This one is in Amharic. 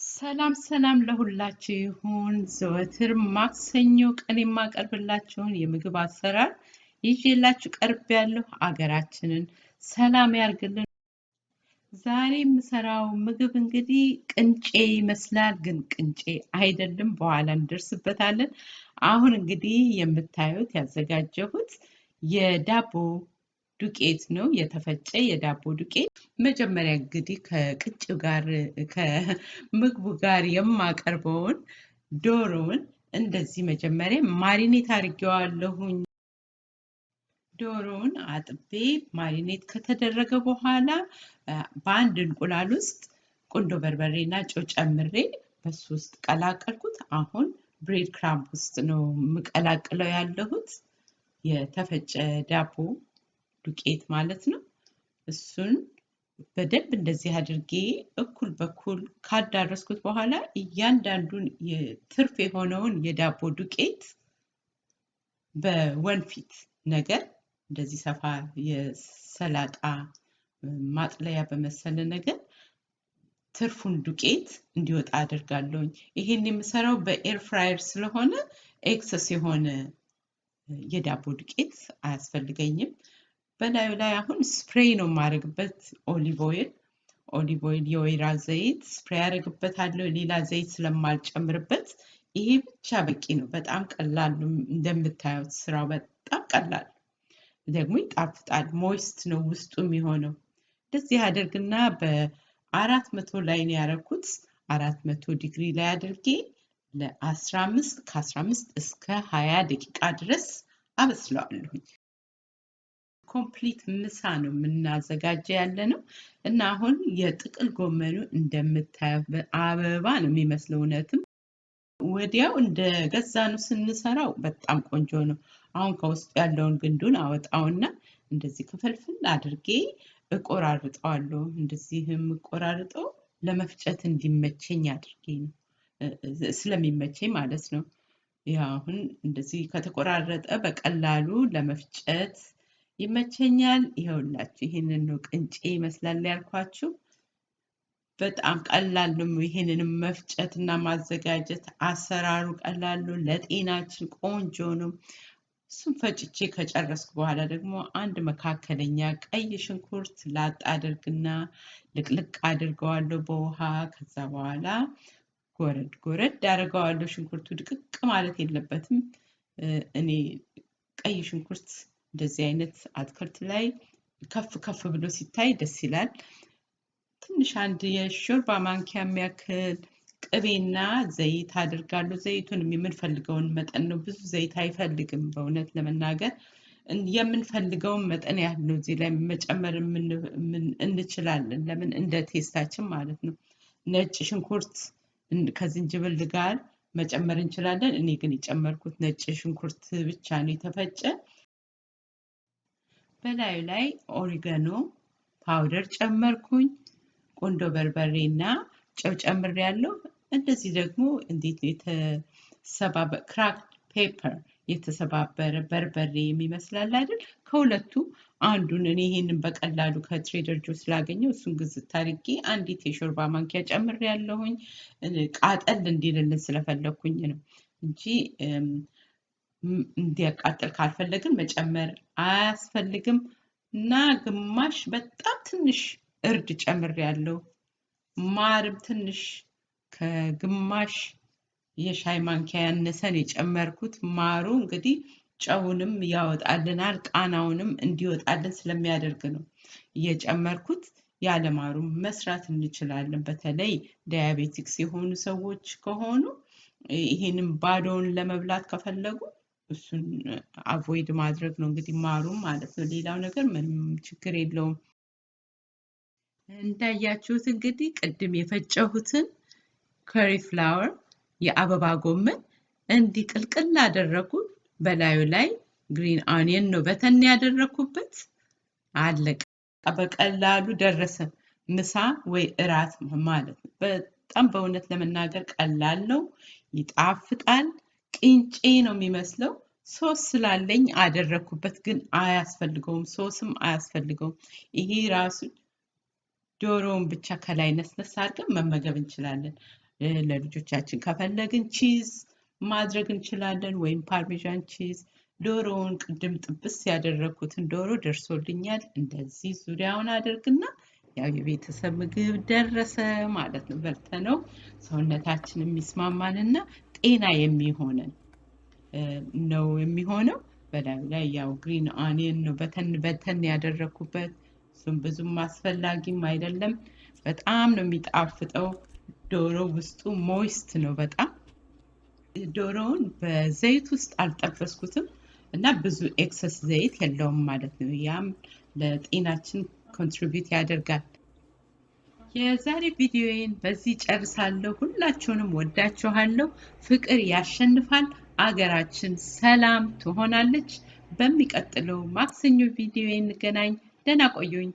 ሰላም ለሁላችሁ ይሁን። ዘወትር ማክሰኞ ቀን የማቀርብላችሁን የምግብ አሰራር ይዤላችሁ ቀርቤያለሁ። አገራችንን ሰላም ያርግልን። ዛሬ የምሰራው ምግብ እንግዲህ ቅንጬ ይመስላል፣ ግን ቅንጬ አይደለም። በኋላ እንደርስበታለን። አሁን እንግዲህ የምታዩት ያዘጋጀሁት የዳቦ ዱቄት ነው፣ የተፈጨ የዳቦ ዱቄት። መጀመሪያ እንግዲህ ከቅንጬው ጋር ከምግቡ ጋር የማቀርበውን ዶሮውን እንደዚህ መጀመሪያ ማሪኔት አድርጌዋለሁኝ። ዶሮውን አጥቤ ማሪኔት ከተደረገ በኋላ በአንድ እንቁላል ውስጥ ቁንዶ በርበሬና ጨው ጨምሬ በሱ ውስጥ ቀላቀልኩት። አሁን ብሬድ ክራምብ ውስጥ ነው የምቀላቅለው ያለሁት የተፈጨ ዳቦ ዱቄት ማለት ነው። እሱን በደንብ እንደዚህ አድርጌ እኩል በኩል ካዳረስኩት በኋላ እያንዳንዱን ትርፍ የሆነውን የዳቦ ዱቄት በወንፊት ነገር እንደዚህ ሰፋ የሰላጣ ማጥለያ በመሰለ ነገር ትርፉን ዱቄት እንዲወጣ አደርጋለሁኝ። ይሄን የምሰራው በኤር ፍራየር ስለሆነ ኤክሰስ የሆነ የዳቦ ዱቄት አያስፈልገኝም። በላዩ ላይ አሁን ስፕሬይ ነው የማደርግበት ኦሊቭ ኦይል የወይራ ዘይት ስፕሬይ አደርግበታለሁ። ሌላ ዘይት ስለማልጨምርበት ይሄ ብቻ በቂ ነው። በጣም ቀላል ነው። እንደምታዩት ስራው በጣም ቀላል ደግሞ ይጣፍጣል። ሞይስት ነው ውስጡ የሚሆነው። እንደዚህ አደርግና በ400 ላይ ነው ያደረኩት። 400 ዲግሪ ላይ አድርጌ ከ15 እስከ 20 ደቂቃ ድረስ አበስለዋለሁ። ኮምፕሊት ምሳ ነው የምናዘጋጀው ያለነው እና አሁን የጥቅል ጎመኑ እንደምታዩት በአበባ ነው የሚመስለው። እውነትም ወዲያው እንደገዛኑ ስንሰራው በጣም ቆንጆ ነው። አሁን ከውስጡ ያለውን ግንዱን አወጣውና እንደዚህ ክፍልፍል አድርጌ እቆራርጠዋለሁ። እንደዚህም እቆራርጠው ለመፍጨት እንዲመቸኝ አድርጌ ነው ስለሚመቸኝ ማለት ነው። ያው አሁን እንደዚህ ከተቆራረጠ በቀላሉ ለመፍጨት ይመቸኛል። ይሄውላችሁ ይሄንን ነው ቅንጬ ይመስላል ያልኳችሁ። በጣም ቀላል ነው። ይሄንንም መፍጨትና ማዘጋጀት አሰራሩ ቀላል ነው። ለጤናችን ቆንጆ ነው። እሱን ፈጭቼ ከጨረስኩ በኋላ ደግሞ አንድ መካከለኛ ቀይ ሽንኩርት ላጥ አድርግና ልቅልቅ አድርገዋለሁ በውሃ። ከዛ በኋላ ጎረድ አድርገዋለሁ። ሽንኩርቱ ድቅቅ ማለት የለበትም። እኔ ቀይ ሽንኩርት እንደዚህ አይነት አትክልት ላይ ከፍ ብሎ ሲታይ ደስ ይላል። ትንሽ አንድ የሾርባ ማንኪያ የሚያክል ቅቤና ዘይት አድርጋለሁ። ዘይቱን የምንፈልገውን መጠን ነው። ብዙ ዘይት አይፈልግም በእውነት ለመናገር። የምንፈልገውን መጠን ያህል ነው እዚህ ላይ መጨመር እንችላለን። ለምን እንደ ቴስታችን ማለት ነው። ነጭ ሽንኩርት ከዝንጅብል ጋር መጨመር እንችላለን። እኔ ግን የጨመርኩት ነጭ ሽንኩርት ብቻ ነው የተፈጨ። በላዩ ላይ ኦሪጋኖ ፓውደር ጨመርኩኝ። ቁንዶ በርበሬና ጨው ጨምሬያለሁ። እንደዚህ ደግሞ እንዴት ነው ክራክ ፔፐር የተሰባበረ በርበሬ የሚመስላል አይደል? ከሁለቱ አንዱን እኔ ይሄንን በቀላሉ ከትሬደር ጆ ስላገኘው እሱን ግዝት አድርጌ አንዲት የሾርባ ማንኪያ ጨምሬያለሁኝ። ቃጠል እንዲልልን ስለፈለኩኝ ነው እንጂ እንዲያቃጥል ካልፈለግን መጨመር አያስፈልግም። እና ግማሽ በጣም ትንሽ እርድ ጨምሬያለሁ። ማርም ትንሽ ከግማሽ የሻይ ማንኪያ ያነሰን የጨመርኩት። ማሩ እንግዲህ ጨውንም ያወጣልናል፣ ቃናውንም እንዲወጣልን ስለሚያደርግ ነው የጨመርኩት። ያለ ማሩ መስራት እንችላለን። በተለይ ዳያቤቲክስ የሆኑ ሰዎች ከሆኑ ይሄንን ባዶውን ለመብላት ከፈለጉ እሱን አቮይድ ማድረግ ነው እንግዲህ ማሩም ማለት ነው። ሌላው ነገር ምንም ችግር የለውም። እንዳያችሁት እንግዲህ ቅድም የፈጨሁትን ካሊፍላወር የአበባ ጎመን እንዲህ ቅልቅል አደረኩት። በላዩ ላይ ግሪን ኦኒየን ነው በተን ያደረኩበት። አለቀ። በቀላሉ ደረሰ። ምሳ ወይ እራት ማለት ነው። በጣም በእውነት ለመናገር ቀላል ነው፣ ይጣፍጣል። ቅንጬ ነው የሚመስለው። ሶስ ስላለኝ አደረኩበት፣ ግን አያስፈልገውም። ሶስም አያስፈልገውም። ይሄ ራሱ ዶሮውን ብቻ ከላይ ነስነስ አድርገን መመገብ እንችላለን። ለልጆቻችን ከፈለግን ቺዝ ማድረግ እንችላለን ወይም ፓርሜዛን ቺዝ ዶሮውን ቅድም ጥብስ ያደረኩትን ዶሮ ደርሶልኛል እንደዚህ ዙሪያውን አድርግና ያው የቤተሰብ ምግብ ደረሰ ማለት ነው በልተነው ሰውነታችን የሚስማማንና ጤና የሚሆነን ነው የሚሆነው በላዩ ላይ ያው ግሪን ኦኒየን ነው በተን ያደረኩበት እሱም ብዙም አስፈላጊም አይደለም በጣም ነው የሚጣፍጠው ዶሮ ውስጡ ሞይስት ነው በጣም ዶሮውን በዘይት ውስጥ አልጠበስኩትም እና ብዙ ኤክሰስ ዘይት የለውም ማለት ነው ያም ለጤናችን ኮንትሪቢዩት ያደርጋል የዛሬ ቪዲዮዬን በዚህ ጨርሳለሁ ሁላችሁንም ወዳችኋለሁ ፍቅር ያሸንፋል አገራችን ሰላም ትሆናለች በሚቀጥለው ማክሰኞ ቪዲዮ እንገናኝ ደህና ቆዩኝ